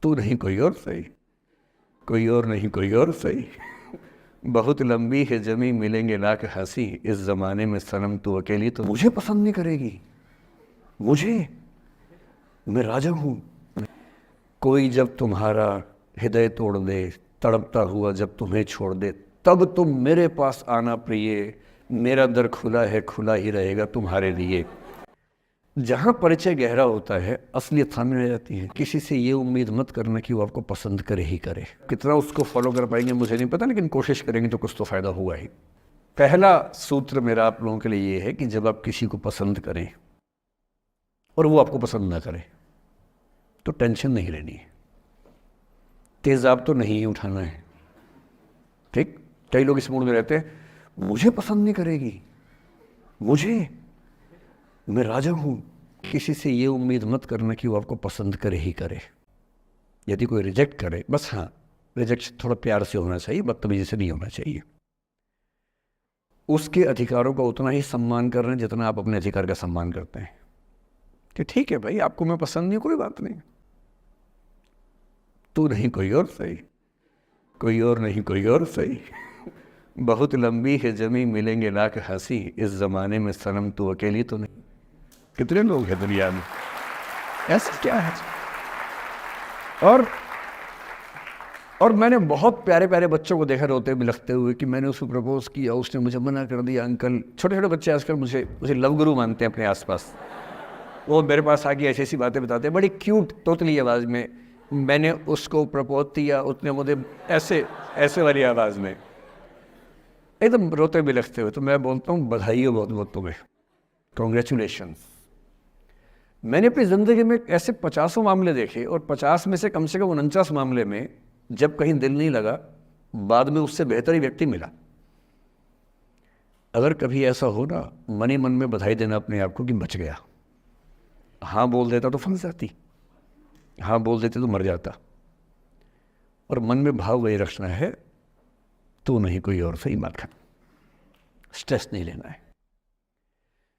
तू नहीं कोई और सही, कोई और नहीं कोई और सही। बहुत लंबी है जमी मिलेंगे लाख हंसी, इस ज़माने में सनम तू अकेली तो मुझे पसंद नहीं करेगी। मुझे, मैं राजा हूँ। कोई जब तुम्हारा हृदय तोड़ दे, तड़पता हुआ जब तुम्हें छोड़ दे, तब तुम मेरे पास आना प्रिय, मेरा दर खुला है, खुला ही रहेगा तुम्हारे लिए। जहाँ परिचय गहरा होता है असलियत सामने आ जाती है। किसी से ये उम्मीद मत करना कि वो आपको पसंद करे ही करे। कितना उसको फॉलो कर पाएंगे मुझे नहीं पता, लेकिन कोशिश करेंगे तो कुछ तो फ़ायदा होगा ही। पहला सूत्र मेरा आप लोगों के लिए ये है कि जब आप किसी को पसंद करें और वो आपको पसंद ना करे तो टेंशन नहीं लेनी है, तेज़ाब तो नहीं उठाना है। ठीक, कई लोग इस मूड में रहते हैं, मुझे पसंद नहीं करेगी, मुझे, मैं राजा हूँ। किसी से ये उम्मीद मत करना कि वो आपको पसंद करे ही करे। यदि कोई रिजेक्ट करे, बस हाँ, रिजेक्शन थोड़ा प्यार से होना चाहिए, बदतमीजी से नहीं होना चाहिए। उसके अधिकारों का उतना ही सम्मान कर रहे हैं जितना आप अपने अधिकार का सम्मान करते हैं। कि ठीक है भाई, आपको मैं पसंद नहीं, कोई बात नहीं, तू नहीं कोई और सही, कोई और नहीं कोई और सही। बहुत लंबी है जमी मिलेंगे लाख हंसी, इस ज़माने में सनम तू अकेली तो नहीं। कितने लोग हैं दुनिया में, ऐसा क्या है। और मैंने बहुत प्यारे प्यारे बच्चों को देखा रोते बिलखते हुए कि मैंने उसको प्रपोज किया, उसने मुझे मना कर दिया। अंकल, छोटे छोटे बच्चे आजकल मुझे लव गुरु मानते हैं अपने आसपास। वो मेरे पास आके ऐसी ऐसी बातें बताते हैं, बड़ी क्यूट तोतली आवाज़ में। मैंने उसको प्रपोज किया, उसने मुझे ऐसे वाली आवाज़ में एकदम रोते बिलखते हुए। तो मैं बोलता हूँ बधाई हो बहुत बहुत तुम्हें, कॉन्ग्रेचुलेशंस। मैंने अपनी ज़िंदगी में ऐसे 50 मामले देखे और 50 में से कम 49 मामले में जब कहीं दिल नहीं लगा, बाद में उससे बेहतर ही व्यक्ति मिला। अगर कभी ऐसा हो ना, मन ही मन में बधाई देना अपने आप को कि बच गया। हाँ बोल देता तो फंस जाती, हाँ बोल देते तो मर जाता। और मन में भाव वही रखना है, तू नहीं कोई और सही मत खा, स्ट्रेस नहीं लेना है।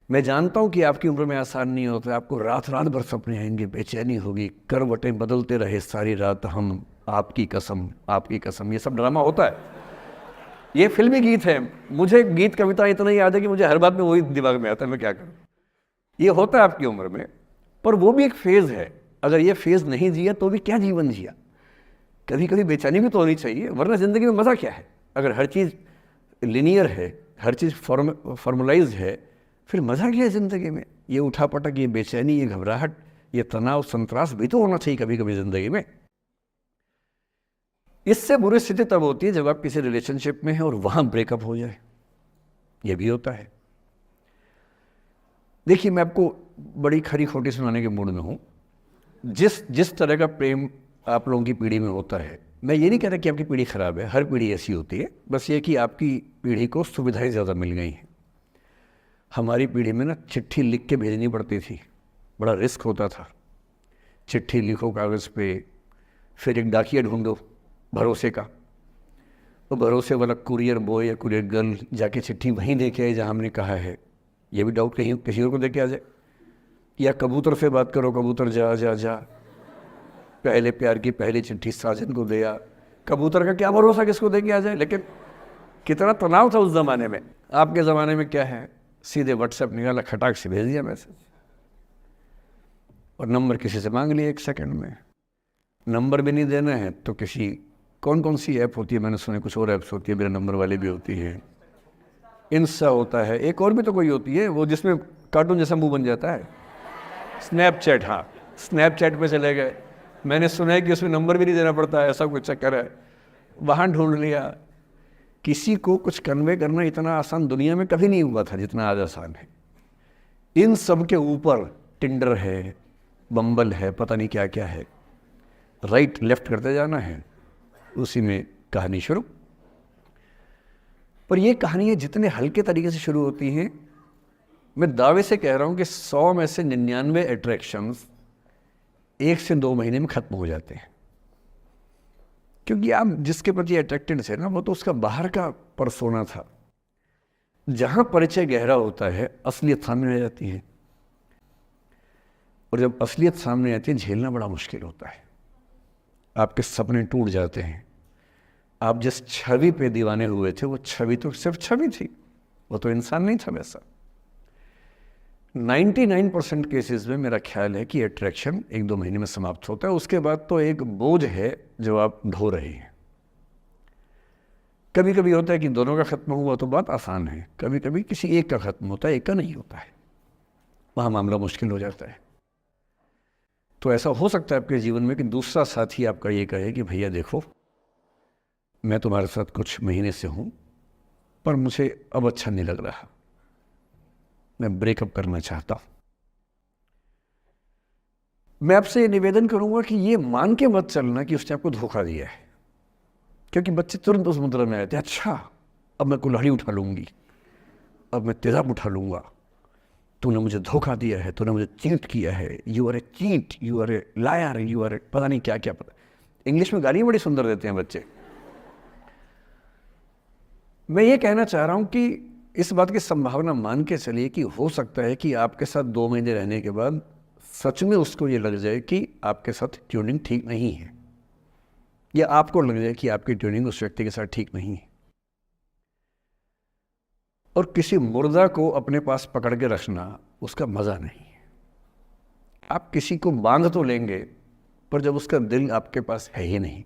मैं जानता हूं कि आपकी उम्र में आसान नहीं होता, आपको रात रात भर सपने आएंगे, बेचैनी होगी, करवटें बदलते रहे सारी रात हम, आपकी कसम आपकी कसम। ये सब ड्रामा होता है, ये फिल्मी गीत है। मुझे गीत कविता इतना याद है कि मुझे हर बात में वही दिमाग में आता है, मैं क्या करूं। ये होता है आपकी उम्र में, पर वो भी एक फेज़ है। अगर ये फेज़ नहीं जिया तो भी क्या जीवन जिया। कभी कभी बेचैनी भी तो होनी चाहिए, वरना ज़िंदगी में मज़ा क्या है। अगर हर चीज़ लिनियर है, हर चीज़ फॉर्मुलाइज्ड है, फिर मज़ा क्या है ज़िंदगी में। ये उठापटक, ये बेचैनी, ये घबराहट, ये तनाव, संतरास भी तो होना चाहिए कभी कभी ज़िंदगी में। इससे बुरी स्थिति तब होती है जब आप किसी रिलेशनशिप में हैं और वहाँ ब्रेकअप हो जाए, ये भी होता है। देखिए, मैं आपको बड़ी खरी खोटी सुनाने के मूड में हूँ। जिस तरह का प्रेम आप लोगों की पीढ़ी में होता है, मैं ये नहीं कह रहा कि आपकी पीढ़ी ख़राब है, हर पीढ़ी ऐसी होती है, बस ये कि आपकी पीढ़ी को सुविधाएं ज़्यादा मिल गई हैं। हमारी पीढ़ी में ना चिट्ठी लिख के भेजनी पड़ती थी, बड़ा रिस्क होता था। चिट्ठी लिखो कागज़ पे, फिर एक डाकिया ढूंढो भरोसे का, तो भरोसे वाला कुरियर बॉय या कुरियर गर्ल जाके चिट्ठी वहीं दे के आए जहाँ हमने कहा है। ये भी डाउट कहीं किसी और को दे के आ जाए। या कबूतर से बात करो, कबूतर जा जा जा, पहले प्यार की पहली चिट्ठी साजन को दिया। कबूतर का क्या भरोसा किसको दे के आ जाए। लेकिन कितना तनाव था उस ज़माने में। आपके ज़माने में क्या है, सीधे व्हाट्सएप निकाला, खटाक से भेज दिया मैसेज, और नंबर किसी से मांग लिया 1 सेकंड में। नंबर भी नहीं देना है तो किसी, कौन सी ऐप होती है, मैंने सुना कुछ और ऐप्स होती है, मेरा नंबर वाली भी होती है, इंस्टा होता है, एक और भी तो कोई होती है वो जिसमें कार्टून जैसा मुंह बन जाता है, स्नैपचैट। हाँ, स्नैपचैट पे चले गए। मैंने सुना है कि उसमें नंबर भी नहीं देना पड़ता है, ऐसा कुछ चक्कर है। वहाँ ढूंढ लिया। किसी को कुछ कन्वे करना इतना आसान दुनिया में कभी नहीं हुआ था जितना आज आसान है। इन सब के ऊपर टिंडर है, बम्बल है, पता नहीं क्या क्या है, राइट लेफ्ट करते जाना है, उसी में कहानी शुरू। पर ये कहानियाँ जितने हल्के तरीके से शुरू होती हैं, मैं दावे से कह रहा हूँ कि 100 में से 99 अट्रैक्शंस 1 से 2 महीने में ख़त्म हो जाते हैं। क्योंकि आप जिसके प्रति अट्रैक्टेड थे ना, वो तो उसका बाहर का परसोना था। जहाँ परिचय गहरा होता है असलियत सामने आ जाती है, और जब असलियत सामने आती है झेलना बड़ा मुश्किल होता है। आपके सपने टूट जाते हैं। आप जिस छवि पे दीवाने हुए थे वो छवि तो सिर्फ छवि थी, वो तो इंसान नहीं था वैसा। 99% केसेस में मेरा ख्याल है कि अट्रैक्शन 1-2 महीने में समाप्त होता है, उसके बाद तो एक बोझ है जो आप ढो रहे हैं। कभी कभी होता है कि दोनों का खत्म हुआ तो बात आसान है, कभी कभी किसी एक का खत्म होता है, एक का नहीं होता है, वहाँ मामला मुश्किल हो जाता है। तो ऐसा हो सकता है आपके जीवन में कि दूसरा साथी आपका ये कहे कि भैया देखो, मैं तुम्हारे साथ कुछ महीने से हूँ पर मुझे अब अच्छा नहीं लग रहा, मैं ब्रेकअप करना चाहता हूँ। मैं आपसे ये निवेदन करूंगा कि ये मान के मत चलना कि उसने आपको धोखा दिया है, क्योंकि बच्चे तुरंत उस मुद्रा में आते हैं, अच्छा अब मैं कुल्हाड़ी उठा लूंगी, अब मैं तेजाब उठा लूंगा, तूने मुझे धोखा दिया है, तूने मुझे चीट किया है, you are a cheat, you are a liar, you are a पता नहीं क्या क्या, पता। इंग्लिश में गालियां बड़ी सुंदर देते हैं बच्चे। मैं ये कहना चाह रहा हूं कि इस बात की संभावना मान के चलिए कि हो सकता है कि आपके साथ 2 महीने रहने के बाद सच में उसको ये लग जाए कि आपके साथ ट्यूनिंग ठीक नहीं है, या आपको लग जाए कि आपकी ट्यूनिंग उस व्यक्ति के साथ ठीक नहीं है। और किसी मुर्दा को अपने पास पकड़ के रखना उसका मज़ा नहीं है। आप किसी को बांध तो लेंगे, पर जब उसका दिल आपके पास है ही नहीं,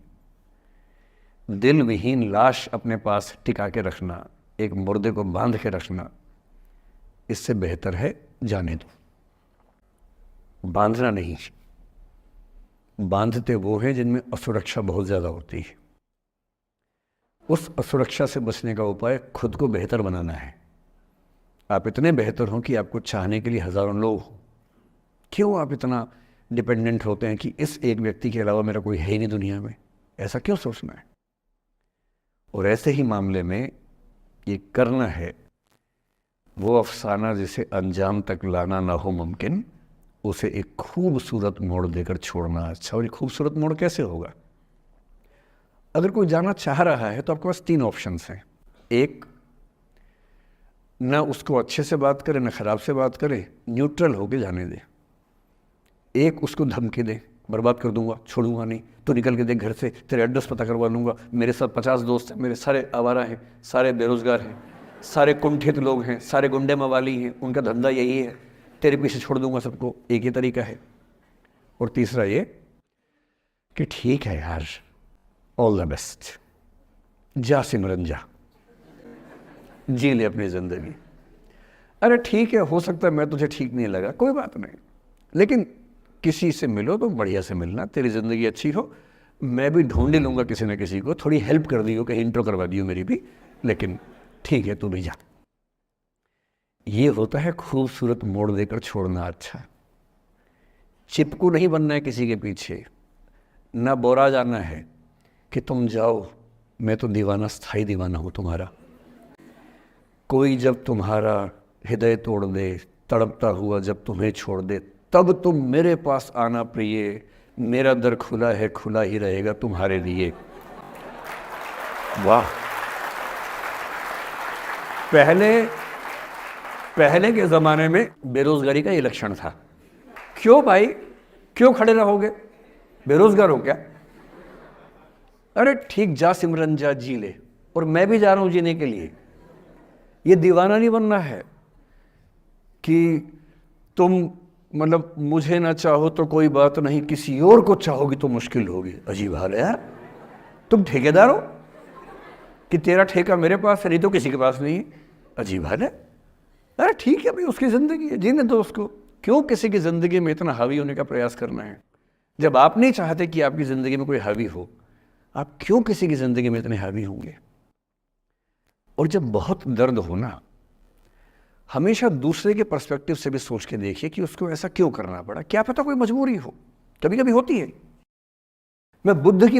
दिल विहीन लाश अपने पास टिका के रखना, एक मुर्दे को बांध के रखना, इससे बेहतर है जाने दो। बांधना नहीं, बांधते वो हैं जिनमें असुरक्षा बहुत ज़्यादा होती है। उस असुरक्षा से बचने का उपाय खुद को बेहतर बनाना है। आप इतने बेहतर हों कि आपको चाहने के लिए हज़ारों लोग हों। क्यों आप इतना डिपेंडेंट होते हैं कि इस एक व्यक्ति के अलावा मेरा कोई है ही नहीं दुनिया में, ऐसा क्यों सोचना है? और ऐसे ही मामले में ये करना है वो अफसाना जिसे अंजाम तक लाना ना हो मुमकिन, उसे एक खूबसूरत मोड़ देकर छोड़ना अच्छा। और ये खूबसूरत मोड़ कैसे होगा? अगर कोई जाना चाह रहा है तो आपके पास 3 ऑप्शंस हैं। एक, ना उसको अच्छे से बात करे ना ख़राब से बात करे, न्यूट्रल होके जाने दे। एक, उसको धमकी दे, बर्बाद कर दूंगा, छोड़ूंगा नहीं, तो निकल के देख घर से, तेरे एड्रेस पता करवा लूँगा, मेरे साथ 50 दोस्त हैं, मेरे सारे आवारा हैं, सारे बेरोज़गार हैं, सारे कुंठित लोग हैं, सारे गुंडे मवाली हैं, उनका धंधा यही है, तेरे पीछे छोड़ दूंगा सबको। एक ही तरीका है। और तीसरा ये कि ठीक है यार, ऑल द बेस्ट, जा सिमरन जा, जी ले अपनी ज़िंदगी। अरे ठीक है, हो सकता है मैं तुझे ठीक नहीं लगा, कोई बात नहीं, लेकिन किसी से मिलो तो बढ़िया से मिलना, तेरी ज़िंदगी अच्छी हो, मैं भी ढूंढ लूँगा किसी न किसी को, थोड़ी हेल्प कर दियो, कहीं इंट्रो करवा दियो मेरी भी, लेकिन ठीक है तू भी जा। ये होता है खूबसूरत मोड़ देकर छोड़ना अच्छा। चिपकू नहीं बनना है किसी के पीछे, ना बोरा जाना है कि तुम जाओ, मैं तो दीवाना, स्थायी दीवाना हूँ तुम्हारा। कोई जब तुम्हारा हृदय तोड़ दे, तड़पता हुआ जब तुम्हें छोड़ दे, तब तुम मेरे पास आना प्रिय, मेरा दर खुला है, खुला ही रहेगा तुम्हारे लिए। वाह। पहले के ज़माने में बेरोज़गारी का ये लक्षण था। क्यों भाई, क्यों खड़े रहोगे, बेरोज़गार हो क्या? अरे ठीक, जा सिमरन जा, जी ले, और मैं भी जा रहा हूँ जीने के लिए। ये दीवाना नहीं बनना है कि तुम मतलब मुझे ना चाहो तो कोई बात नहीं, किसी और को चाहोगी तो मुश्किल होगी। अजीब हाल है यार, तुम ठेकेदार हो कि तेरा ठेका मेरे पास है, नहीं तो किसी के पास नहीं है। अजीब हाल है। अरे ठीक है भाई, उसकी ज़िंदगी है, जीने दो उसको। क्यों किसी की ज़िंदगी में इतना हावी होने का प्रयास करना है? जब आप नहीं चाहते कि आपकी ज़िंदगी में कोई हावी हो, आप क्यों किसी की ज़िंदगी में इतने हावी होंगे? और जब बहुत दर्द हो ना, हमेशा दूसरे के पर्सपेक्टिव से भी सोच के देखिए कि उसको ऐसा क्यों करना पड़ा। क्या पता कोई मजबूरी हो, कभी कभी होती है। मैं बुद्ध की